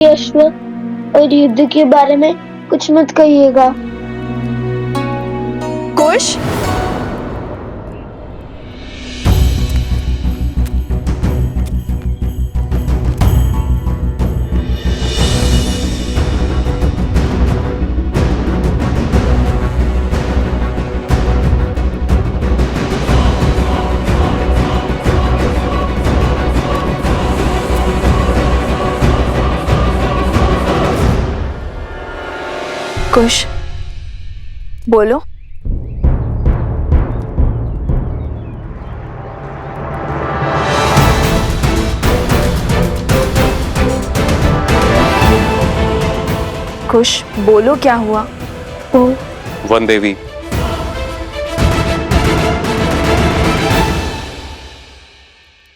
अश्व और युद्ध के बारे में कुछ मत कहिएगा। कुश, कुश, बोलो। कुश, बोलो क्या हुआ? वन देवी,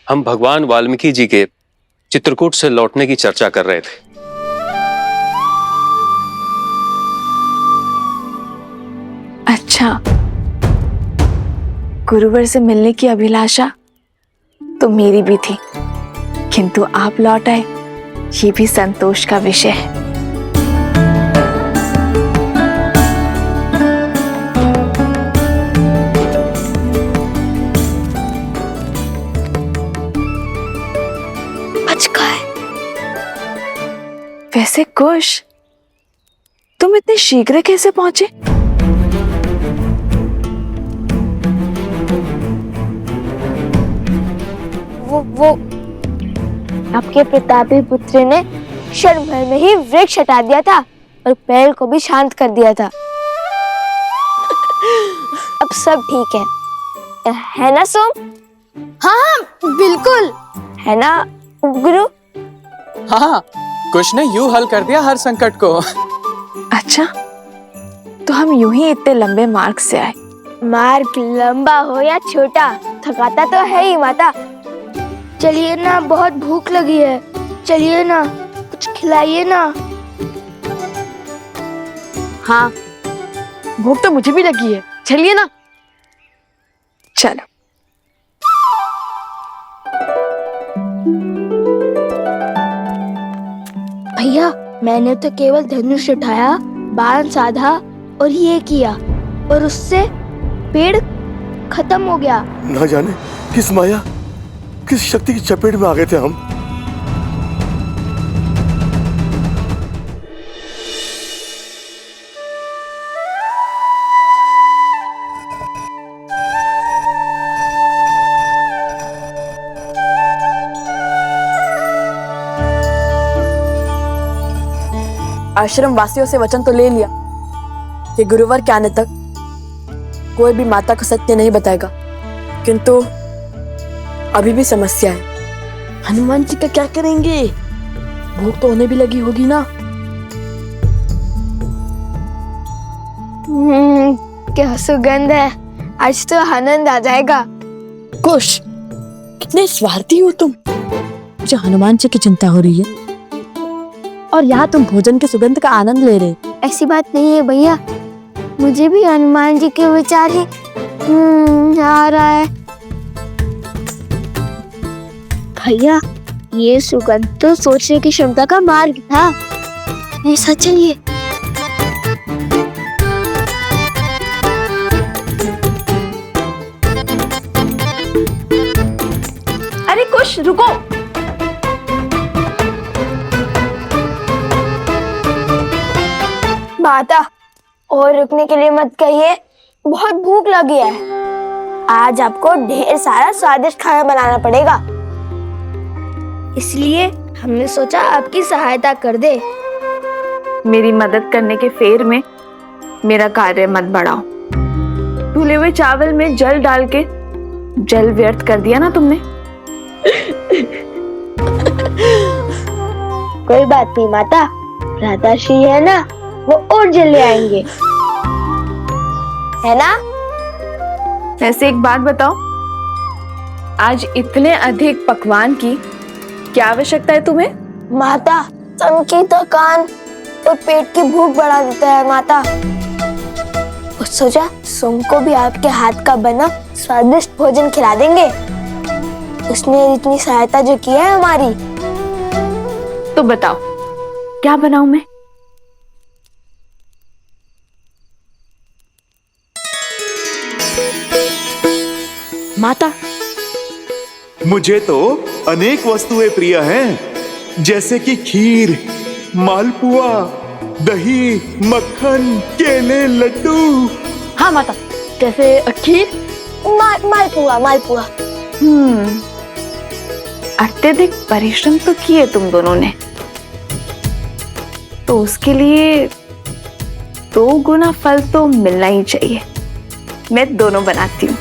हम भगवान वाल्मीकि जी के चित्रकूट से लौटने की चर्चा कर रहे थे। अच्छा, गुरुवर से मिलने की अभिलाषा तो मेरी भी थी, किंतु आप लौट आए, ये भी संतोष का विषय है। अच्छा है। वैसे कुश, तुम इतने शीघ्र कैसे पहुंचे? वो आपके प्रतापी पुत्र ने क्षण भर में ही वृक्ष हटा दिया था और पेड़ को भी शांत कर दिया था। अब सब ठीक है ना सोम? हाँ, बिल्कुल है ना गुरु? हाँ, कुश ने यूं हल कर दिया हर संकट को। अच्छा, तो हम यूं ही इतने लंबे मार्ग से आए। मार्ग लंबा हो या छोटा, थकाता तो है ही माता। चलिए ना, बहुत भूख लगी है, चलिए ना, कुछ खिलाइए ना। हाँ, भूख तो मुझे भी लगी है, चलिए ना। चलो। भैया, मैंने तो केवल धनुष उठाया, बाण साधा और ये किया, और उससे पेड़ खत्म हो गया। ना जाने किस माया, किस शक्ति की चपेट में आ गए थे हम। आश्रम वासियों से वचन तो ले लिया कि गुरुवर के आने तक कोई भी माता को सत्य नहीं बताएगा, किंतु अभी भी समस्या है। हनुमान जी का क्या करेंगे? भूख तो उन्हें भी लगी होगी ना। क्या सुगंध है, आज तो आनंद आ जाएगा। कुश, इतने स्वार्थी हो तुम। मुझे हनुमान जी की चिंता हो रही है और यहाँ तुम भोजन के सुगंध का आनंद ले रहे। ऐसी बात नहीं है भैया, मुझे भी हनुमान जी के विचार ही आ रहा है। भैया, ये सुगंध तो सोचने की क्षमता का मार्ग था। ऐसा चलिए। अरे कुश, रुको। माता, और रुकने के लिए मत कहिए, बहुत भूख लगी है। आज आपको ढेर सारा स्वादिष्ट खाना बनाना पड़ेगा, इसलिए हमने सोचा आपकी सहायता कर दे। मेरी मदद करने के फेर में मेरा कार्य मत बढ़ाओ। धुले हुए चावल में जल डाल के जल व्यर्थ कर दिया ना तुमने। कोई बात नहीं माता, भ्राताश्री है ना, वो और जल ले आएंगे, है ना? वैसे एक बात बताओ, आज इतने अधिक पकवान की क्या आवश्यकता है तुम्हें? माता, तन की थकान और पेट की भूख बढ़ा देता है माता। और सोचा सोम को भी आपके हाथ का बना स्वादिष्ट भोजन खिला देंगे। उसने इतनी सहायता जो की है हमारी। तो बताओ, क्या बनाऊं मैं? माता, मुझे तो अनेक वस्तुएं प्रिय हैं, जैसे कि खीर, मालपुआ, दही, मक्खन, केले, लड्डू। हाँ माता, जैसे खीर। मालपुआ मालपुआ। अत्यधिक परिश्रम तो किए तुम दोनों ने, तो उसके लिए 2 गुना फल तो मिलना ही चाहिए। मैं दोनों बनाती हूँ।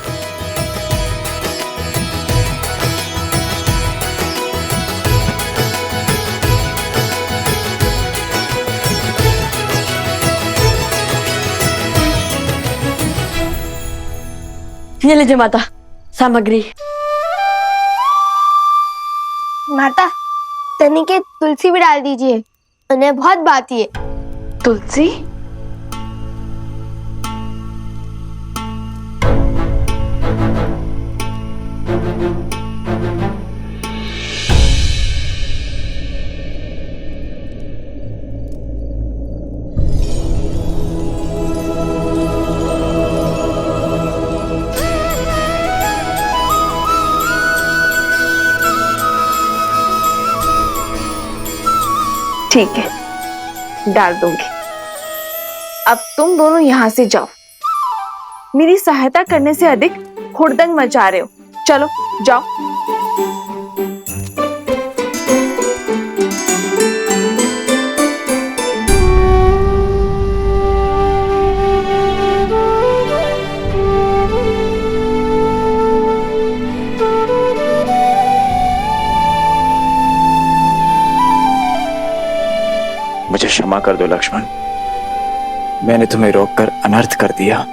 ये लीजिए माता, सामग्री। माता, तनिके तुलसी भी डाल दीजिए, उन्हें बहुत भाती है। तुलसी? ठीक है, डाल दूंगी। अब तुम दोनों यहां से जाओ। मेरी सहायता करने से अधिक हुड़दंग मचा रहे हो। चलो जाओ। मुझे क्षमा कर दो लक्ष्मण, मैंने तुम्हें रोककर अनर्थ कर दिया।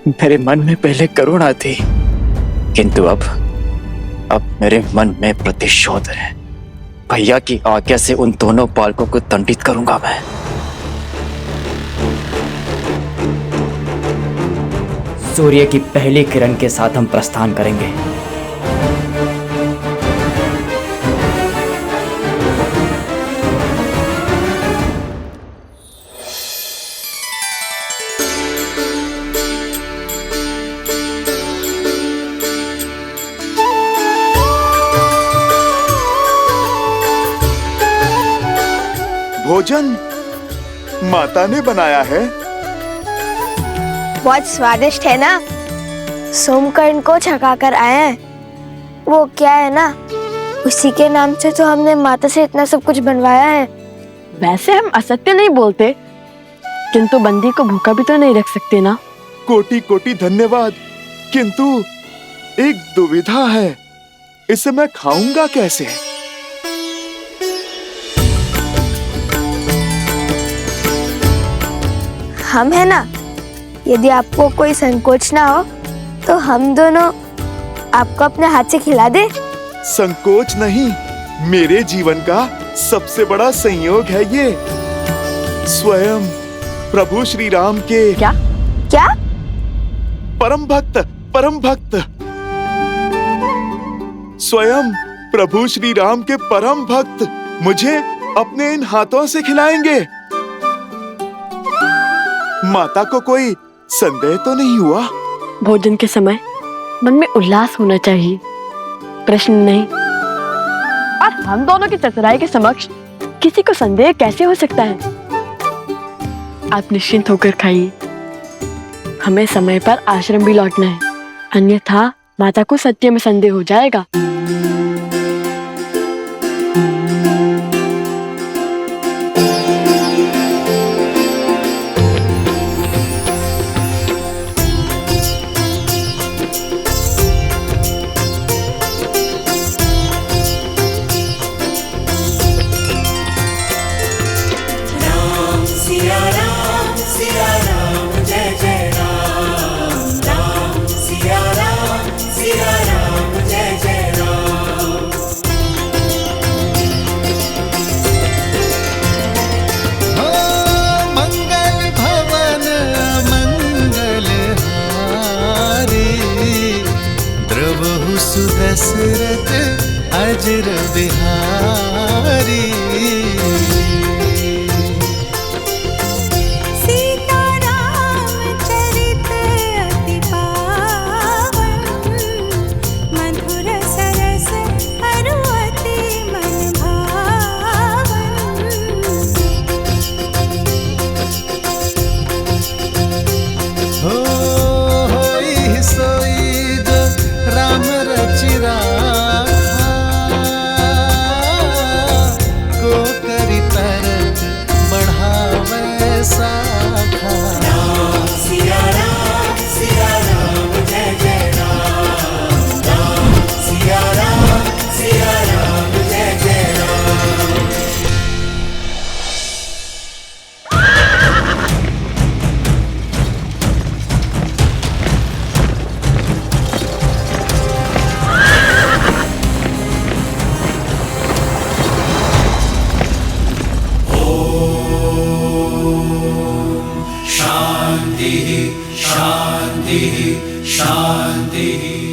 मेरे मन में पहले करुणा थी, किंतु अब मेरे मन में प्रतिशोध है। भैया की आज्ञा से उन दोनों बालकों को दंडित करूंगा मैं। सूर्य की पहली किरण के साथ हम प्रस्थान करेंगे। भोजन माता ने बनाया है। बहुत स्वादिष्ट है ना। सोमकर्ण को छका कर आए हैं। वो क्या है ना, उसी के नाम से तो हमने माता से इतना सब कुछ बनवाया है। वैसे हम असत्य नहीं बोलते, किंतु बंदी को भूखा भी तो नहीं रख सकते ना। कोटि कोटि धन्यवाद, किंतु एक दुविधा है, इसे मैं खाऊंगा कैसे? हम है ना, यदि आपको कोई संकोच ना हो तो हम दोनों आपको अपने हाथ से खिला दे। संकोच नहीं, मेरे जीवन का सबसे बड़ा संयोग है ये। स्वयं प्रभु श्री राम के क्या? परम भक्त स्वयं प्रभु श्री राम के परम भक्त मुझे अपने इन हाथों से खिलाएंगे। माता को कोई संदेह तो नहीं हुआ? भोजन के समय मन में उल्लास होना चाहिए, प्रश्न नहीं। और हम दोनों की चतुराई के समक्ष किसी को संदेह कैसे हो सकता है? आप निश्चिंत होकर खाइए। हमें समय पर आश्रम भी लौटना है, अन्यथा माता को सत्य में संदेह हो जाएगा। दशरथ अजर बिहारी।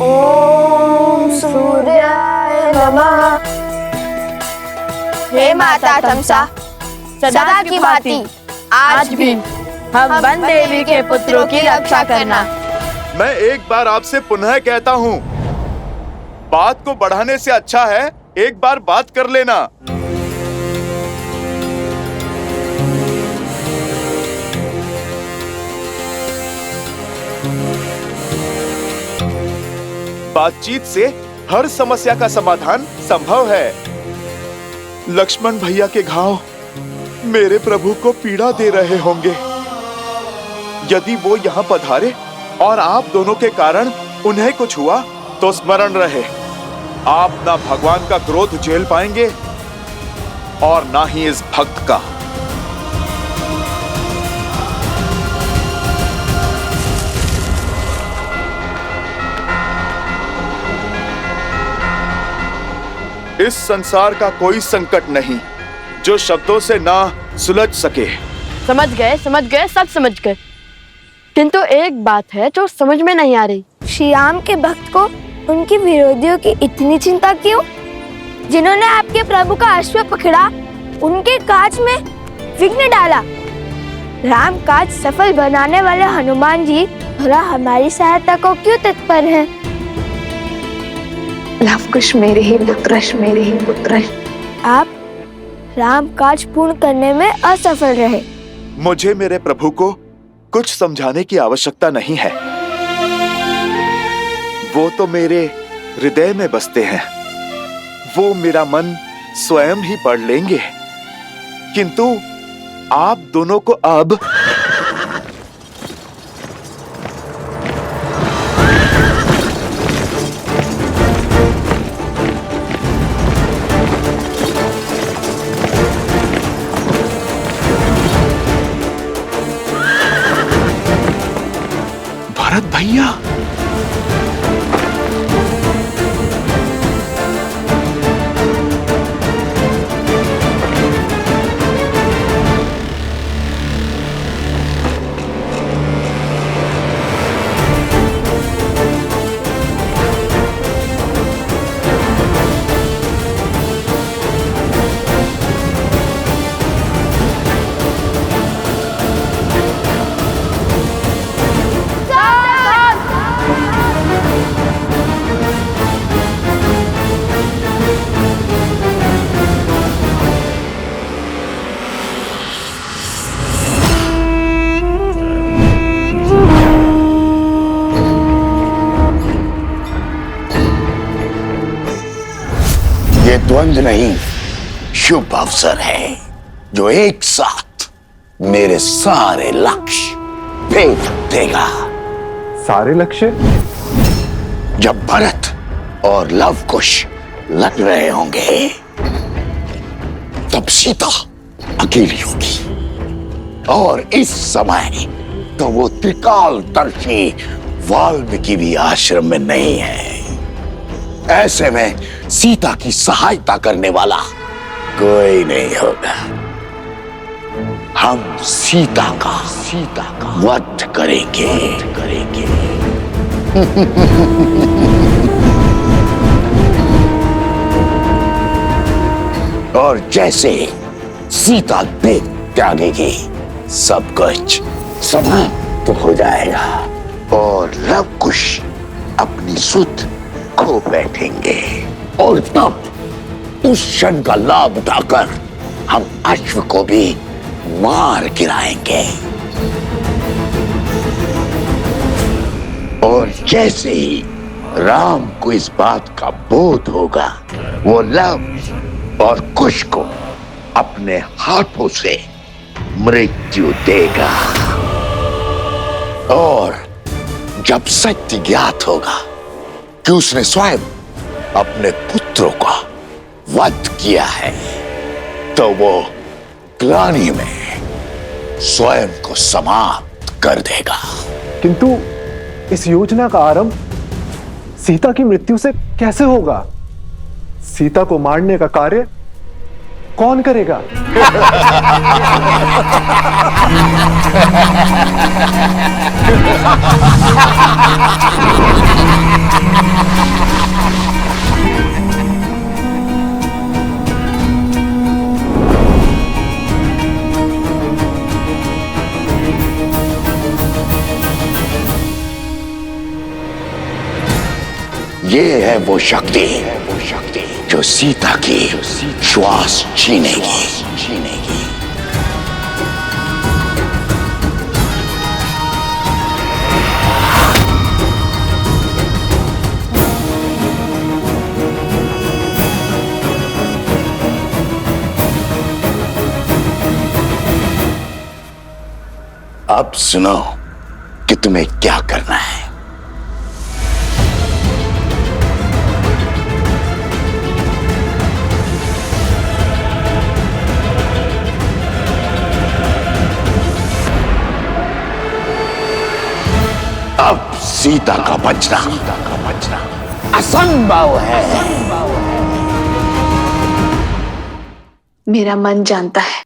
ओम सूर्याय नमः। हे माता तमसा, सदा की भांति आज भी हम वन देवी के पुत्रों की रक्षा करना। मैं एक बार आपसे पुनः कहता हूँ, बात को बढ़ाने से अच्छा है एक बार बात कर लेना। बातचीत से हर समस्या का समाधान संभव है। लक्ष्मण भैया के घाव मेरे प्रभु को पीड़ा दे रहे होंगे। यदि वो यहाँ पधारे और आप दोनों के कारण उन्हें कुछ हुआ तो स्मरण रहे, आप ना भगवान का क्रोध झेल पाएंगे और ना ही इस भक्त का। इस संसार का कोई संकट नहीं जो शब्दों से ना सुलझ सके। समझ गए, सब समझ गए। किंतु एक बात है जो समझ में नहीं आ रही। श्री राम के भक्त को उनके विरोधियों की इतनी चिंता क्यों? जिन्होंने आपके प्रभु का अश्व पकड़ा, उनके काज में विघ्न डाला। राम काज सफल बनाने वाले हनुमान जी भला हमारी सहायता को क्यों तत्पर हैं? लवकुश मेरे ही पुत्र। आप राम काज पूर्ण करने में असफल रहे। मुझे मेरे प्रभु को कुछ समझाने की आवश्यकता नहीं है। वो तो मेरे हृदय में बसते हैं। वो मेरा मन स्वयं ही पढ़ लेंगे। किंतु आप दोनों को अब भरत भैया, ये द्वंद्व नहीं, शुभ अवसर है जो एक साथ मेरे सारे लक्ष्य भेद देगा। सारे लक्ष्य? जब भरत और लवकुश लड़ रहे होंगे तब सीता अकेली होगी, और इस समय तो वो त्रिकालदर्शी वाल्मीकि भी आश्रम में नहीं है। ऐसे में सीता की सहायता करने वाला कोई नहीं होगा। हम सीता का वध करेंगे। और जैसे सीता देह त्यागेगी, सब कुछ समाप्त हो जाएगा और लवकुश अपनी सुध खो बैठेंगे। और तब उस क्षण का लाभ उठाकर हम अश्व को भी मार गिराएंगे। और जैसे ही राम को इस बात का बोध होगा, वो लव और कुश को अपने हाथों से मृत्यु देगा। और जब सत्य ज्ञात होगा कि उसने स्वयं अपने पुत्रों का वध किया है, तो वो ग्लानि में स्वयं को समाप्त कर देगा। किंतु इस योजना का आरंभ सीता की मृत्यु से कैसे होगा? सीता को मारने का कार्य कौन करेगा? ये है वो शक्ति जो सीता की श्वास छीनेगी। अब सुनो कि तुम्हें क्या करना है। अब सीता का बचना असंभव है। मेरा मन जानता है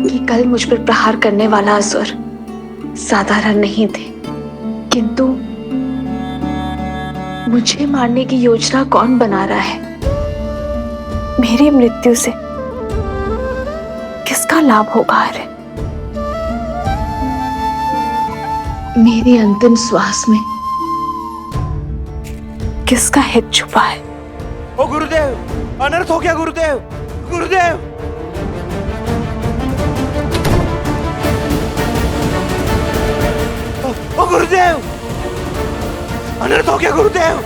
कि कल मुझ पर प्रहार करने वाला असुर साधारण नहीं थे, किंतु मुझे मारने की योजना कौन बना रहा है? मेरी मृत्यु से किसका लाभ होगा? अरे मेरी अंतिम श्वास में किसका हित छुपा है? ओ गुरुदेव, अनर्थ हो गया गुरुदेव। गुरुदेव, ओ गुरुदेव, अनर्थ हो गया गुरुदेव,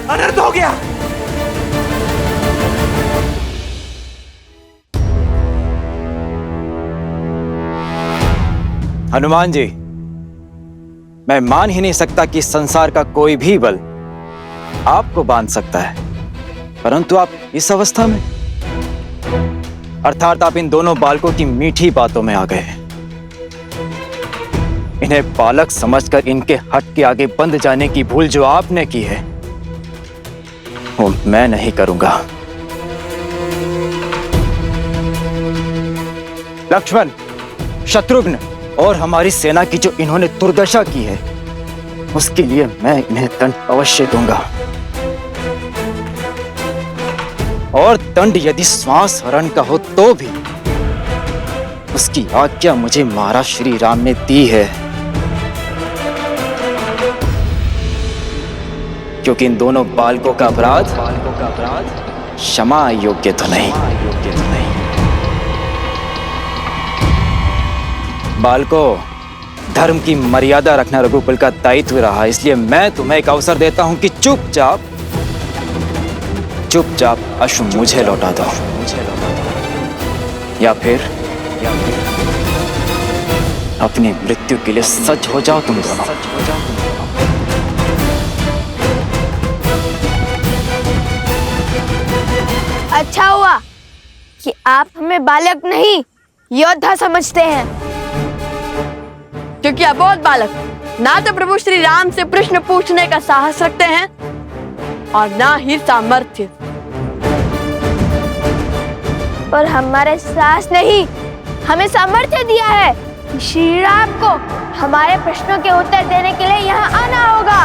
अनर्थ हो गया। हनुमान जी, मैं मान ही नहीं सकता कि संसार का कोई भी बल आपको बांध सकता है, परंतु आप इस अवस्था में, अर्थात आप इन दोनों बालकों की मीठी बातों में आ गए। इन्हें बालक समझकर इनके हट के आगे बंद जाने की भूल जो आपने की है, वो मैं नहीं करूंगा। लक्ष्मण, शत्रुघ्न और हमारी सेना की जो इन्होंने दुर्दशा की है, उसके लिए मैं इन्हें दंड अवश्य दूंगा। और दंड यदि श्वास हरण का हो तो भी उसकी आज्ञा मुझे महाराज श्री राम ने दी है, क्योंकि इन दोनों बालकों का अपराध क्षमा योग्य तो नहीं। बालकों, धर्म की मर्यादा रखना रघुकुल का दायित्व रहा, इसलिए मैं तुम्हें एक अवसर देता हूं कि चुपचाप अश्व मुझे लौटा दो, या फिर अपनी मृत्यु के लिए सज्ज हो जाओ तुम दोनों। अच्छा हुआ कि आप हमें बालक नहीं योद्धा समझते हैं, क्योंकि अबोध बालक ना तो प्रभु श्री राम से प्रश्न पूछने का साहस रखते हैं और ना ही सामर्थ्य। पर हमारे साहस ने ही हमें सामर्थ्य दिया है। श्री राम को हमारे प्रश्नों के उत्तर देने के लिए यहाँ आना होगा।